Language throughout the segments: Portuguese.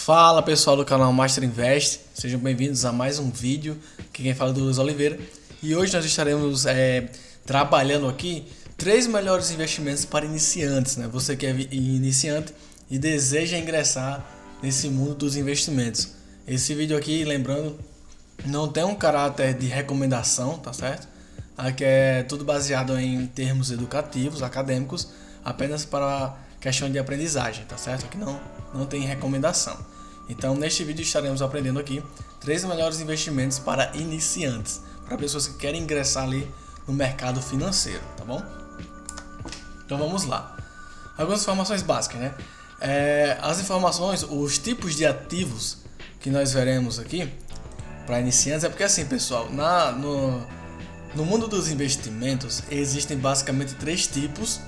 Fala pessoal do canal Master Invest, sejam bem-vindos a mais um vídeo. Aqui quem fala é o Luiz Oliveira e hoje nós estaremos trabalhando aqui 3 melhores investimentos para iniciantes, né? Você que é iniciante e deseja ingressar nesse mundo dos investimentos. Esse vídeo aqui, lembrando, não tem um caráter de recomendação, tá certo? Aqui é tudo baseado em termos educativos, acadêmicos, apenas para questão de aprendizagem, tá certo? Aqui não tem recomendação. Então, neste vídeo estaremos aprendendo aqui 3 melhores investimentos para iniciantes, para pessoas que querem ingressar ali no mercado financeiro, tá bom? Então vamos lá. Algumas informações básicas, né? As informações, os tipos de ativos que nós veremos aqui para iniciantes, é porque assim, pessoal, no mundo dos investimentos existem basicamente 3 tipos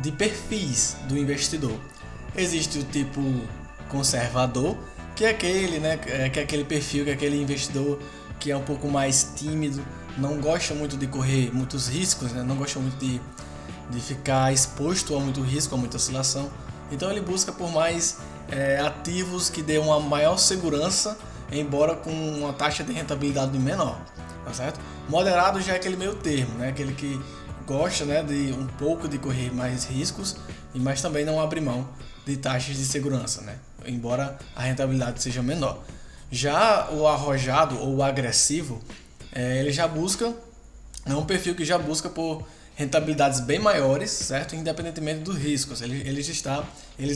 de perfis do investidor. Existe o tipo conservador, que é aquele, né, que é aquele perfil, que é aquele investidor que é um pouco mais tímido, não gosta muito de correr muitos riscos, né, não gosta muito de ficar exposto a muito risco, a muita oscilação. Então ele busca por mais ativos que dê uma maior segurança, embora com uma taxa de rentabilidade menor, tá certo? Moderado já é aquele meio termo, né, aquele que gosta, né, de um pouco de correr mais riscos, mas também não abre mão de taxas de segurança, né, embora a rentabilidade seja menor. Já o arrojado ou o agressivo, ele já busca, é um perfil que já busca por rentabilidades bem maiores, certo? Independentemente dos riscos, eles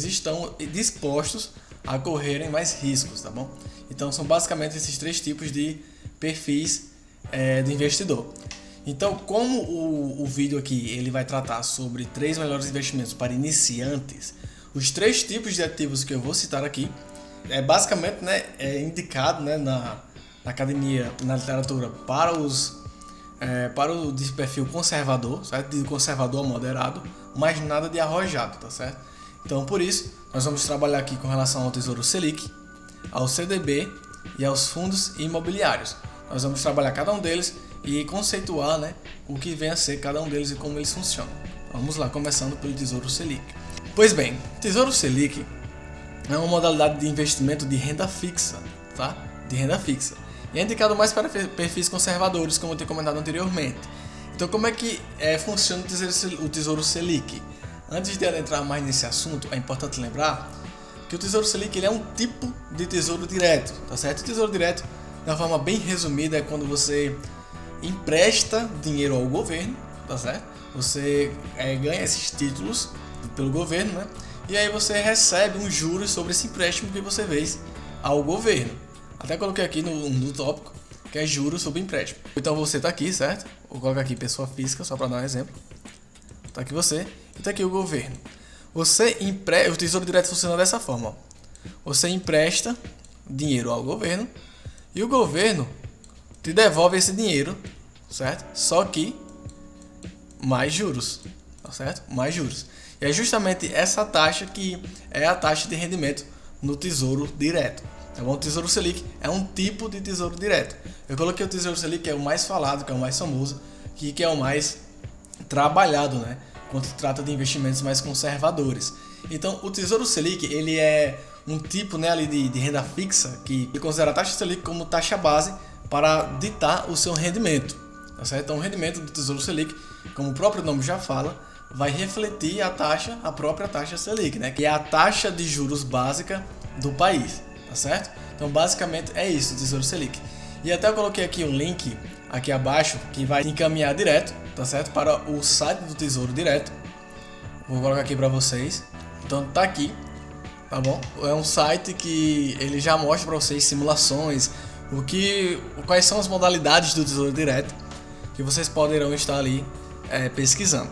estão dispostos a correrem mais riscos, tá bom? Então são basicamente esses 3 tipos de perfis do investidor. Então, como o vídeo aqui ele vai tratar sobre 3 melhores investimentos para iniciantes, os 3 tipos de ativos que eu vou citar aqui basicamente, né, é indicado, né, na academia, na literatura para o de perfil conservador, certo? De conservador a moderado, mas nada de arrojado, tá certo? Então, por isso, nós vamos trabalhar aqui com relação ao Tesouro Selic, ao CDB e aos fundos imobiliários. Nós vamos trabalhar cada um deles e conceituar, né, o que vem a ser cada um deles e como eles funcionam. Vamos lá, começando pelo Tesouro Selic. Pois bem, Tesouro Selic é uma modalidade de investimento de renda fixa, tá? De renda fixa. E é indicado mais para perfis conservadores, como eu tenho comentado anteriormente. Então, como é que funciona o Tesouro Selic? Antes de adentrar mais nesse assunto, é importante lembrar que o Tesouro Selic ele é um tipo de tesouro direto, tá certo? O tesouro direto, de uma forma bem resumida, é quando você empresta dinheiro ao governo, tá certo? Você ganha esses títulos pelo governo, né? E aí você recebe um juros sobre esse empréstimo que você fez ao governo. Até coloquei aqui no tópico que é juros sobre empréstimo. Então você tá aqui, certo? Vou colocar aqui pessoa física, só para dar um exemplo. Tá aqui você e tá aqui o governo. O Tesouro Direto funciona dessa forma. Você empresta dinheiro ao governo e o governo te devolve esse dinheiro, certo? Só que mais juros, tá certo? Mais juros. E é justamente essa taxa que é a taxa de rendimento no Tesouro Direto. Tá bom? O Tesouro Selic é um tipo de Tesouro Direto. Eu coloquei o Tesouro Selic, que é o mais falado, que é o mais famoso, que é o mais trabalhado, né, quando se trata de investimentos mais conservadores. Então, o Tesouro Selic, ele é um tipo, né, ali de renda fixa que considera a taxa Selic como taxa base para ditar o seu rendimento. Tá certo? Então, o rendimento do Tesouro Selic, como o próprio nome já fala, vai refletir a própria taxa Selic, né, que é a taxa de juros básica do país. Tá certo? Então basicamente é isso, o Tesouro Selic. E até eu coloquei aqui um link aqui abaixo que vai encaminhar direto, tá certo? Para o site do Tesouro Direto. Vou colocar aqui para vocês. Então tá aqui, tá bom? É um site que ele já mostra para vocês simulações, quais são as modalidades do Tesouro Direto que vocês poderão estar ali pesquisando.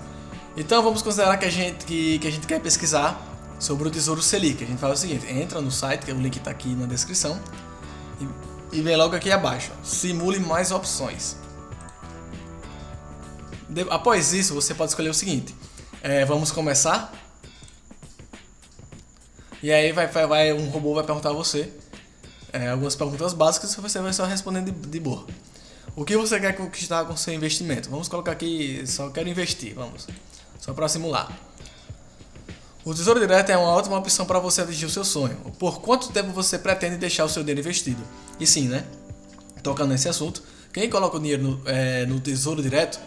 Então vamos considerar que a gente quer pesquisar sobre o Tesouro Selic. A gente fala o seguinte: entra no site, que o link está aqui na descrição, e vem logo aqui abaixo, simule mais opções. Após isso, você pode escolher o seguinte: vamos começar. E aí um robô vai perguntar a você algumas perguntas básicas e você vai só respondendo de boa. O que você quer conquistar com seu investimento? Vamos colocar aqui, só quero investir, vamos, só para simular. O Tesouro Direto é uma ótima opção para você atingir o seu sonho. Por quanto tempo você pretende deixar o seu dinheiro investido? E sim, né? Tocando nesse assunto, quem coloca o dinheiro no Tesouro Direto,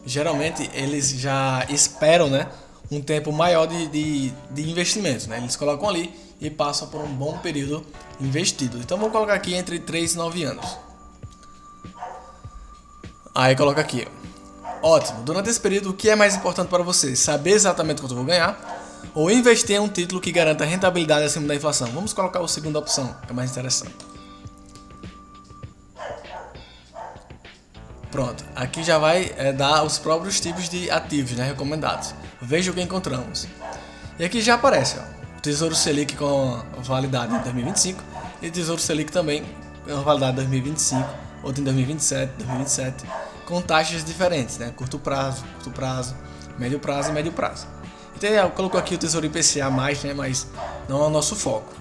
geralmente eles já esperam, né, um tempo maior de investimento, né? Eles colocam ali e passam por um bom período investido. Então vamos colocar aqui entre 3 e 9 anos. Aí coloca aqui, ótimo. Durante esse período, o que é mais importante para você? Saber exatamente quanto eu vou ganhar ou investir em um título que garanta rentabilidade acima da inflação? Vamos colocar a segunda opção, que é mais interessante. Pronto, aqui já vai dar os próprios tipos de ativos, né, recomendados. Veja o que encontramos. E aqui já aparece, ó, o Tesouro Selic com validade em 2025 e o Tesouro Selic também com validade em 2025, outro em 2027, com taxas diferentes, né, curto prazo, médio prazo e médio prazo. Então, colocou aqui o Tesouro IPCA+, né, mas não é o nosso foco.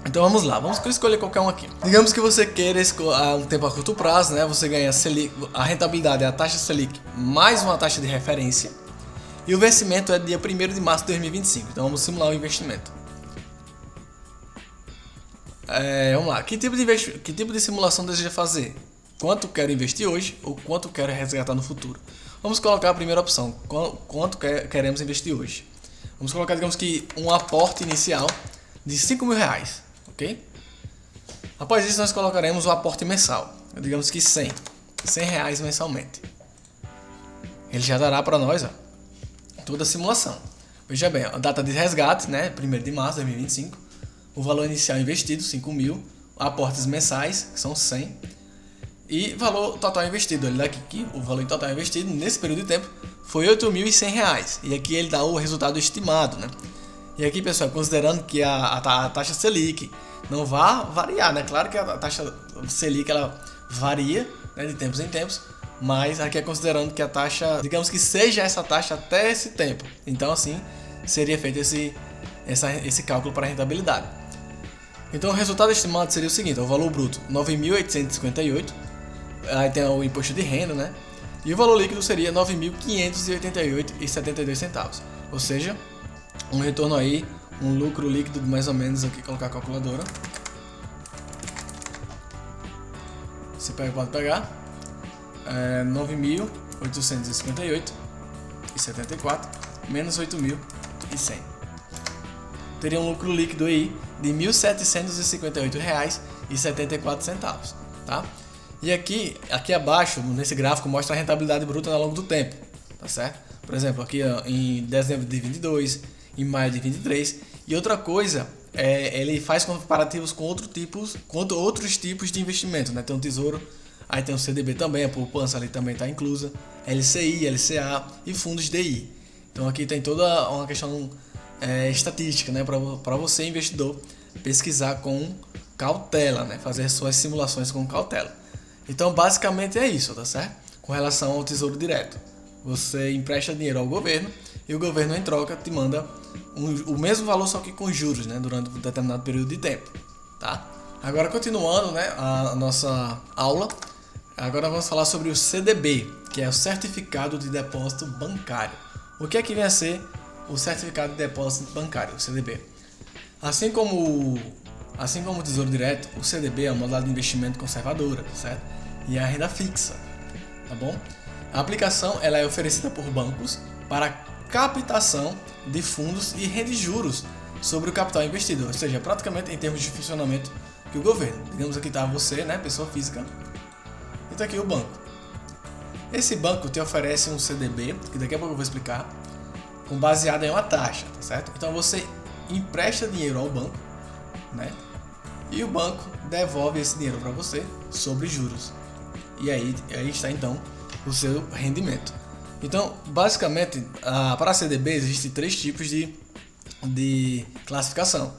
Então vamos lá, vamos escolher qualquer um aqui. Digamos que você queira um tempo a curto prazo, né? Você ganha a rentabilidade é a taxa Selic mais uma taxa de referência. E o vencimento é dia 1º de março de 2025. Então vamos simular o investimento. Vamos lá, que tipo de simulação deseja fazer? Quanto quero investir hoje ou quanto quero resgatar no futuro? Vamos colocar a primeira opção, quanto queremos investir hoje. Vamos colocar, digamos que um aporte inicial de R$5.000. Ok? Após isso nós colocaremos o aporte mensal, digamos que R$100 mensalmente. Ele já dará para nós, ó, toda a simulação. Veja bem, a data de resgate, né, 1º de março de 2025, o valor inicial investido, 5.000, aportes mensais, que são 100, e valor total investido, ele dá aqui o valor total investido nesse período de tempo foi R$8.100, e aqui ele dá o resultado estimado, né? E aqui, pessoal, considerando que a taxa Selic não vai variar, né? Claro que a taxa Selic ela varia, né, de tempos em tempos, mas aqui é considerando que a taxa, digamos que seja essa taxa até esse tempo. Então, assim, seria feito esse cálculo para a rentabilidade. Então, o resultado estimado seria o seguinte: o valor bruto 9.858, aí tem o imposto de renda, né? E o valor líquido seria 9.588,72 centavos. Ou seja, um retorno aí, um lucro líquido de mais ou menos, aqui colocar a calculadora. Você pode pegar 9.858,74 menos 8.100. Teria um lucro líquido aí de R$ 1.758,74, tá? E aqui abaixo, nesse gráfico, mostra a rentabilidade bruta ao longo do tempo, tá certo? Por exemplo, aqui em dezembro de 22, em maio de 23. E outra coisa, ele faz comparativos com outros tipos de investimento, né? Tem um tesouro, aí tem o CDB também, a poupança ali também está inclusa, LCI, LCA e fundos DI. Então aqui tem toda uma questão estatística, né? Para você, investidor, pesquisar com cautela, né? Fazer suas simulações com cautela. Então basicamente é isso, tá certo? Com relação ao Tesouro Direto. Você empresta dinheiro ao governo e o governo, em troca, te manda o mesmo valor, só que com juros, né, durante um determinado período de tempo, tá? Agora, continuando, né, a nossa aula, agora vamos falar sobre o CDB, que é o Certificado de Depósito Bancário. O que é que vem a ser o Certificado de Depósito Bancário, o CDB? Assim como o Tesouro Direto, o CDB é uma modalidade de investimento conservadora, certo? E é a renda fixa, tá bom? A aplicação ela é oferecida por bancos para captação de fundos e rende juros sobre o capital investido, ou seja, praticamente em termos de funcionamento que o governo. Digamos aqui está você, né, pessoa física, e está aqui o banco. Esse banco te oferece um CDB, que daqui a pouco eu vou explicar, baseado em uma taxa, tá certo? Então você empresta dinheiro ao banco, né? E o banco devolve esse dinheiro para você sobre juros. E aí está então o seu rendimento. Então, basicamente, para CDB existem 3 tipos de classificação: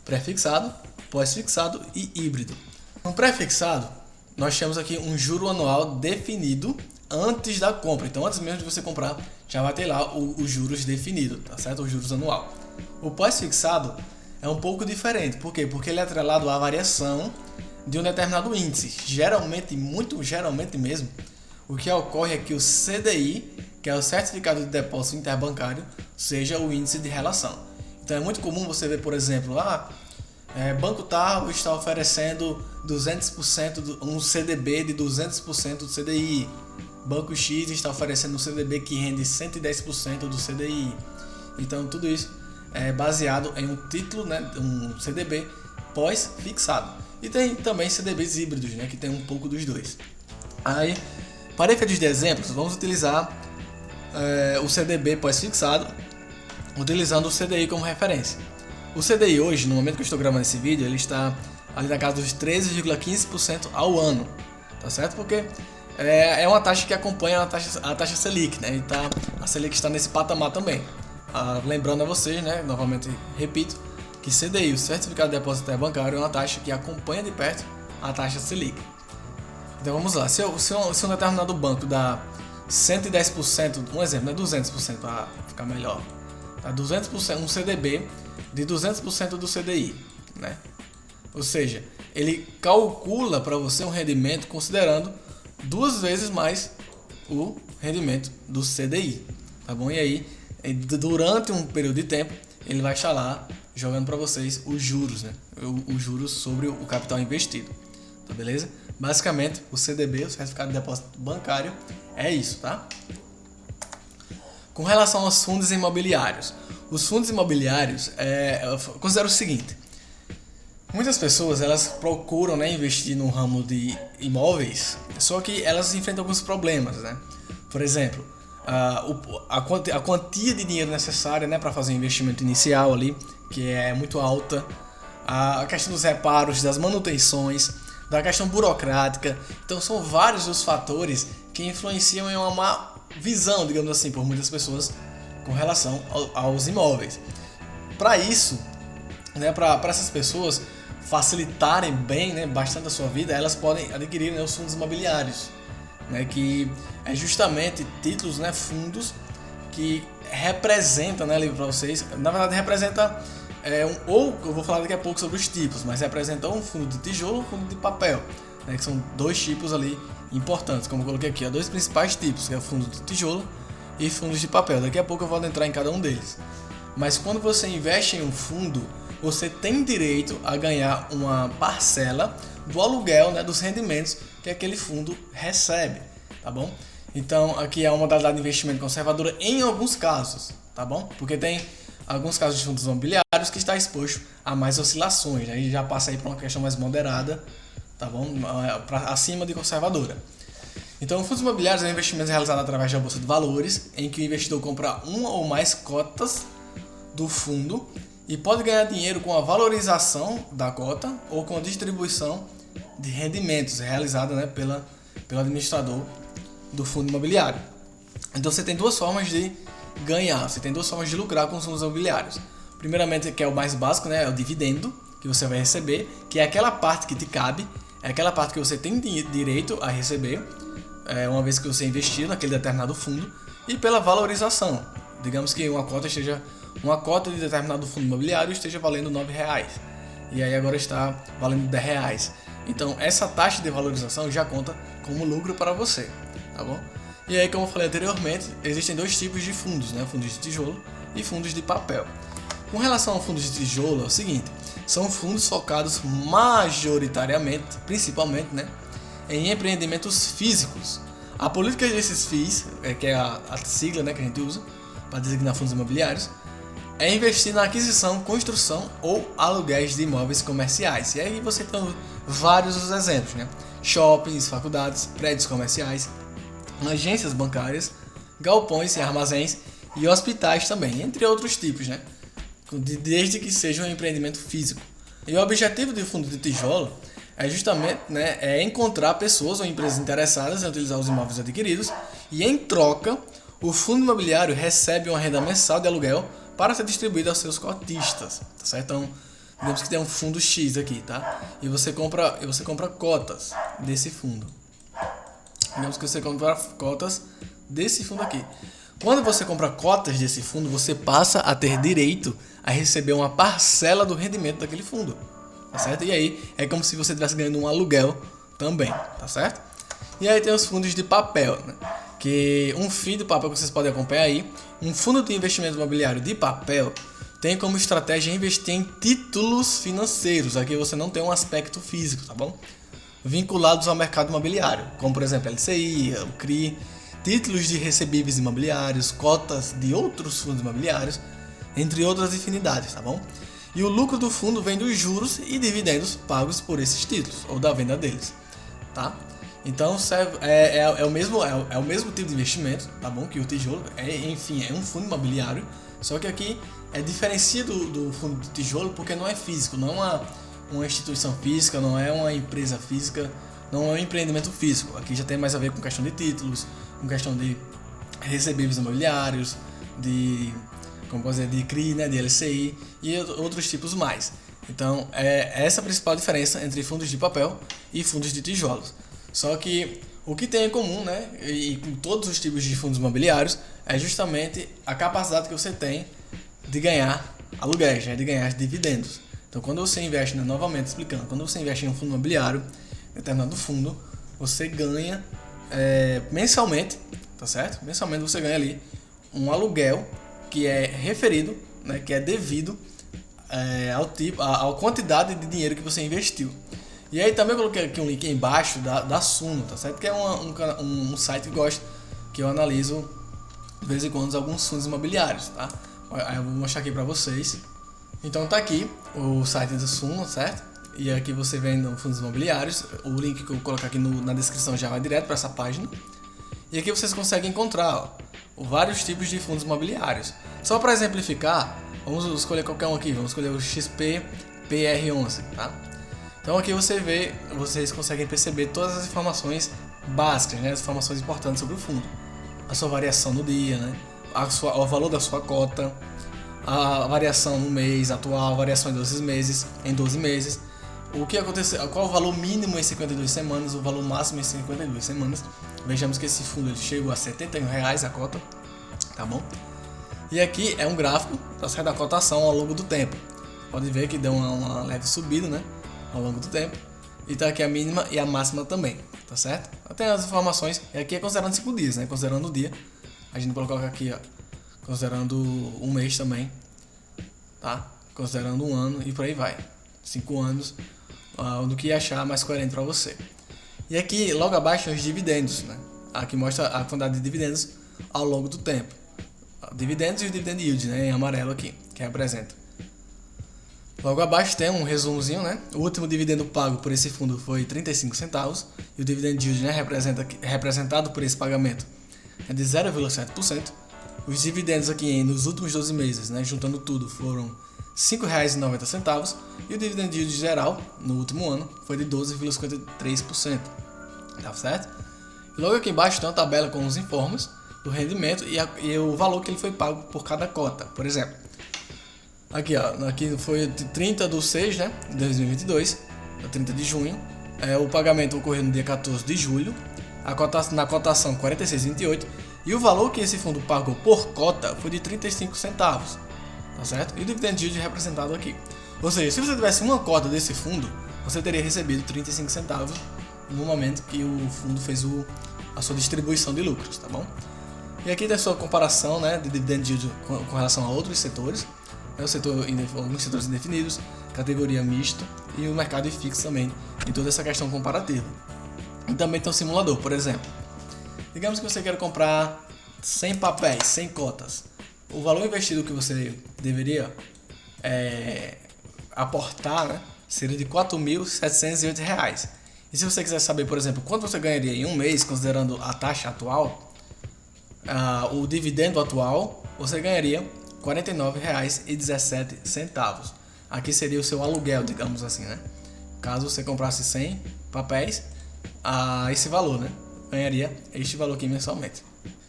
pré-fixado, pós-fixado e híbrido. No pré-fixado, nós temos aqui um juro anual definido antes da compra. Então, antes mesmo de você comprar, já vai ter lá os juros definidos, tá certo? Os juros anual. O pós-fixado é um pouco diferente. Por quê? Porque ele é atrelado à variação de um determinado índice. Geralmente, muito geralmente mesmo, o que ocorre é que o CDI, que é o Certificado de Depósito Interbancário, seja o índice de relação. Então é muito comum você ver, por exemplo, banco tal está oferecendo 200% um CDB de 200% do CDI. Banco X está oferecendo um CDB que rende 110% do CDI. Então tudo isso é baseado em um título, né, um CDB pós-fixado. E tem também CDBs híbridos, né, que tem um pouco dos dois. Aí, para efeitos de exemplos, vamos utilizar o CDB pós-fixado, utilizando o CDI como referência. O CDI hoje, no momento que eu estou gravando esse vídeo, ele está ali na casa dos 13,15% ao ano, tá certo? Porque é uma taxa que acompanha a taxa Selic, né? E a Selic está nesse patamar também. Lembrando a vocês, né, novamente repito, que CDI, o Certificado de Depósito Interbancário, é uma taxa que acompanha de perto a taxa Selic. Então vamos lá, se um determinado banco dá 110%, um exemplo, não é 200% para ficar melhor, tá 200%, um CDB de 200% do CDI, né? Ou seja, ele calcula para você um rendimento considerando 2 vezes mais o rendimento do CDI, tá bom? E aí, durante um período de tempo, ele vai estar lá jogando para vocês os juros, né? Os juros sobre o capital investido, tá beleza? Basicamente, o CDB, o Certificado de Depósito Bancário, é isso, tá? Com relação aos fundos imobiliários, os fundos imobiliários, eu considero o seguinte: muitas pessoas elas procuram, né, investir no ramo de imóveis, só que elas enfrentam alguns problemas, né? Por exemplo, a quantia de dinheiro necessária, né, para fazer o investimento inicial ali, que é muito alta, a questão dos reparos, das manutenções, da questão burocrática. Então são vários os fatores que influenciam em uma má visão, digamos assim, por muitas pessoas com relação aos imóveis. Para isso, né, para essas pessoas facilitarem bem, né, bastante a sua vida, elas podem adquirir, né, os fundos imobiliários, né, que é justamente títulos, né, fundos que representam, né, para vocês, na verdade representa ou eu vou falar daqui a pouco sobre os tipos, mas representa um fundo de tijolo e um fundo de papel, né, que são dois tipos ali importantes, como eu coloquei aqui, dois principais tipos, que é o fundo de tijolo e fundos de papel. Daqui a pouco eu vou entrar em cada um deles. Mas quando você investe em um fundo, você tem direito a ganhar uma parcela do aluguel, né, dos rendimentos que aquele fundo recebe, tá bom? Então aqui é uma modalidade de investimento conservadora em alguns casos, tá bom? Porque tem alguns casos de fundos imobiliários que está exposto a mais oscilações, aí já passa aí para uma questão mais moderada, tá bom? Acima de conservadora. Então, fundos imobiliários é um investimento realizado através da bolsa de valores, em que o investidor compra uma ou mais cotas do fundo e pode ganhar dinheiro com a valorização da cota ou com a distribuição de rendimentos realizada, né, pelo administrador do fundo imobiliário. Então você tem duas formas de ganhar, você tem duas formas de lucrar com os fundos imobiliários. Primeiramente, que é o mais básico, né, é o dividendo que você vai receber, que é aquela parte que te cabe, é aquela parte que você tem direito a receber, uma vez que você investiu naquele determinado fundo, e pela valorização. Digamos que uma cota de determinado fundo imobiliário esteja valendo R$9, e aí agora está valendo R$10. Então essa taxa de valorização já conta como lucro para você, tá bom? E aí, como eu falei anteriormente, existem dois tipos de fundos, né? Fundos de tijolo e fundos de papel. Com relação a fundos de tijolo, é o seguinte: são fundos focados majoritariamente, principalmente, né, em empreendimentos físicos. A política desses FIIs, que é a sigla, né, que a gente usa para designar fundos imobiliários, é investir na aquisição, construção ou aluguéis de imóveis comerciais. E aí você tem vários exemplos, né? Shoppings, faculdades, prédios comerciais, agências bancárias, galpões e armazéns e hospitais também, entre outros tipos, né? Desde que seja um empreendimento físico. E o objetivo do fundo de tijolo é justamente, né, encontrar pessoas ou empresas interessadas em utilizar os imóveis adquiridos, e em troca o fundo imobiliário recebe uma renda mensal de aluguel para ser distribuída aos seus cotistas, tá certo? Então, digamos que tem um fundo X aqui, tá? E você compra cotas desse fundo. Digamos que você compra cotas desse fundo aqui. Quando você compra cotas desse fundo, você passa a ter direito a receber uma parcela do rendimento daquele fundo, tá certo? E aí é como se você estivesse ganhando um aluguel também, tá certo? E aí tem os fundos de papel, né? Que um FII de papel que vocês podem acompanhar aí, um fundo de investimento imobiliário de papel, tem como estratégia investir em títulos financeiros. Aqui você não tem um aspecto físico, tá bom? Vinculados ao mercado imobiliário, como por exemplo LCI, o CRI, títulos de recebíveis imobiliários, cotas de outros fundos imobiliários, entre outras infinidades, tá bom? E o lucro do fundo vem dos juros e dividendos pagos por esses títulos, ou da venda deles, tá? Então é o mesmo tipo de investimento, tá bom? Que o tijolo é um fundo imobiliário, só que aqui diferencia do fundo de tijolo porque não é físico, não é uma instituição física, não é uma empresa física, não é um empreendimento físico. Aqui já tem mais a ver com questão de títulos, com questão de recebíveis imobiliários, como posso dizer, de CRI, né, de LCI e outros tipos mais. Então é essa a principal diferença entre fundos de papel e fundos de tijolos. Só que o que tem em comum, né, e com todos os tipos de fundos imobiliários, é justamente a capacidade que você tem de ganhar aluguéis, de ganhar dividendos. Então quando você investe, né, novamente explicando, quando você investe em um fundo imobiliário, determinado fundo, você ganha mensalmente, tá certo? Mensalmente você ganha ali um aluguel que é referido, né, que é devido à quantidade de dinheiro que você investiu. E aí também eu coloquei aqui um link aí embaixo da Suno, tá certo? Que é um site que eu analiso de vez em quando alguns fundos imobiliários, tá? Aí eu vou mostrar aqui pra vocês. Então tá aqui o site da Suno, certo? E aqui você vem no fundos imobiliários. O link que eu vou colocar aqui na descrição já vai direto para essa página. E aqui vocês conseguem encontrar vários tipos de fundos imobiliários. Só para exemplificar, vamos escolher qualquer um aqui. Vamos escolher o XP-PR11, tá? Então aqui vocês conseguem perceber todas as informações básicas, né? As informações importantes sobre o fundo. A sua variação no dia, né? O valor da sua cota, a variação no mês atual, a variação em 12 meses. O que aconteceu, qual o valor mínimo em 52 semanas, o valor máximo em 52 semanas. Vejamos que esse fundo ele chegou a R$71 a cota, tá bom? E aqui é um gráfico da cotação ao longo do tempo. Pode ver que deu uma leve subida, né, ao longo do tempo. E tá aqui a mínima e a máxima também, tá certo? Tem as informações, e aqui é considerando 5 dias, né, considerando o dia. A gente pode colocar aqui, ó, considerando um mês também, tá? Considerando um ano e por aí vai. 5 anos, do que achar mais coerente para você. E aqui, logo abaixo, tem os dividendos, né? Aqui mostra a quantidade de dividendos ao longo do tempo. Dividendos e o dividend yield, né? Em amarelo aqui, que representa. Logo abaixo tem um resumozinho, né? O último dividendo pago por esse fundo foi 35 centavos. E o dividend yield, né, representado por esse pagamento é de 0,7%. Os dividendos aqui nos últimos 12 meses, né, juntando tudo, foram R$ 5,90. E o dividend yield geral, no último ano, foi de 12,53%. Tá certo? E logo aqui embaixo tem uma tabela com os informes do rendimento e o valor que ele foi pago por cada cota. Por exemplo, aqui, ó, aqui foi de 30 de 6, né, de 2022, a 30 de junho. O pagamento ocorreu no dia 14 de julho, na cotação 46,28. E o valor que esse fundo pagou por cota foi de 35 centavos. Tá certo? E o dividend yield representado aqui. Ou seja, se você tivesse uma cota desse fundo, você teria recebido 35 centavos no momento que o fundo fez a sua distribuição de lucros, tá bom? E aqui tem a sua comparação, né, de dividend yield com relação a outros setores, né, alguns setores indefinidos, categoria mista e o mercado fixo também, em toda essa questão comparativa. E também tem um simulador, por exemplo. Digamos que você quer comprar 100 papéis, 100 cotas. O valor investido que você deveria aportar, né, seria de R$ 4.708. E se você quiser saber, por exemplo, quanto você ganharia em um mês, considerando a taxa atual, o dividendo atual, você ganharia R$ 49,17. Aqui seria o seu aluguel, digamos assim, né? Caso você comprasse 100 papéis, esse valor, né, ganharia este valor aqui mensalmente.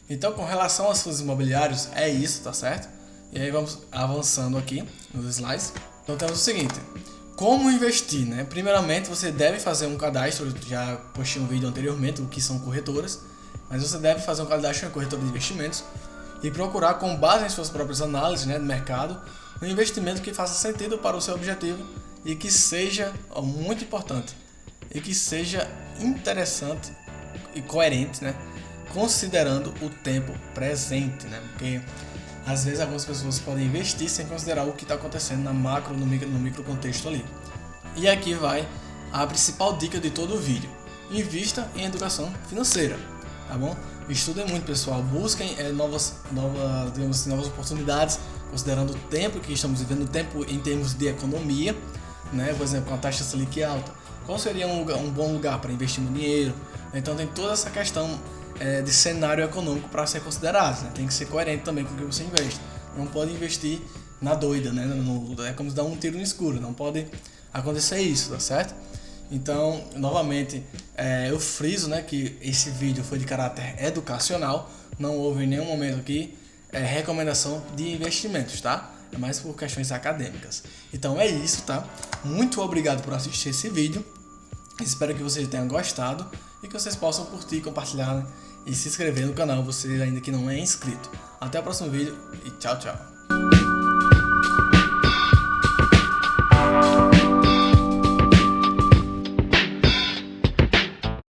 Então, com relação aos fundos imobiliários, é isso, tá certo? E aí vamos avançando aqui nos slides. Então temos o seguinte: como investir, né? Primeiramente, você deve fazer um cadastro. Já postei um vídeo anteriormente, o que são corretoras, mas você deve fazer um cadastro em corretora de investimentos e procurar, com base em suas próprias análises, né, do mercado, um investimento que faça sentido para o seu objetivo e que seja muito importante e que seja interessante e coerente, né, considerando o tempo presente, né? Porque às vezes algumas pessoas podem investir sem considerar o que está acontecendo na macro, no micro contexto ali. E aqui vai a principal dica de todo o vídeo: invista em educação financeira, tá bom? Estudem muito, pessoal, busquem novas oportunidades, considerando o tempo que estamos vivendo, o tempo em termos de economia, né? Por exemplo, com a taxa Selic alta, qual seria um bom lugar para investir no dinheiro? Então tem toda essa questão de cenário econômico para ser considerado, né? Tem que ser coerente também com o que você investe. Não pode investir na doida, né? É como dar um tiro no escuro, não pode acontecer isso, tá certo? Então, novamente, eu friso, né, que esse vídeo foi de caráter educacional, não houve em nenhum momento aqui recomendação de investimentos, tá? É mais por questões acadêmicas. Então é isso, tá? Muito obrigado por assistir esse vídeo. Espero que vocês tenham gostado e que vocês possam curtir, compartilhar, né, e se inscrever no canal, você ainda que não é inscrito. Até o próximo vídeo e tchau, tchau.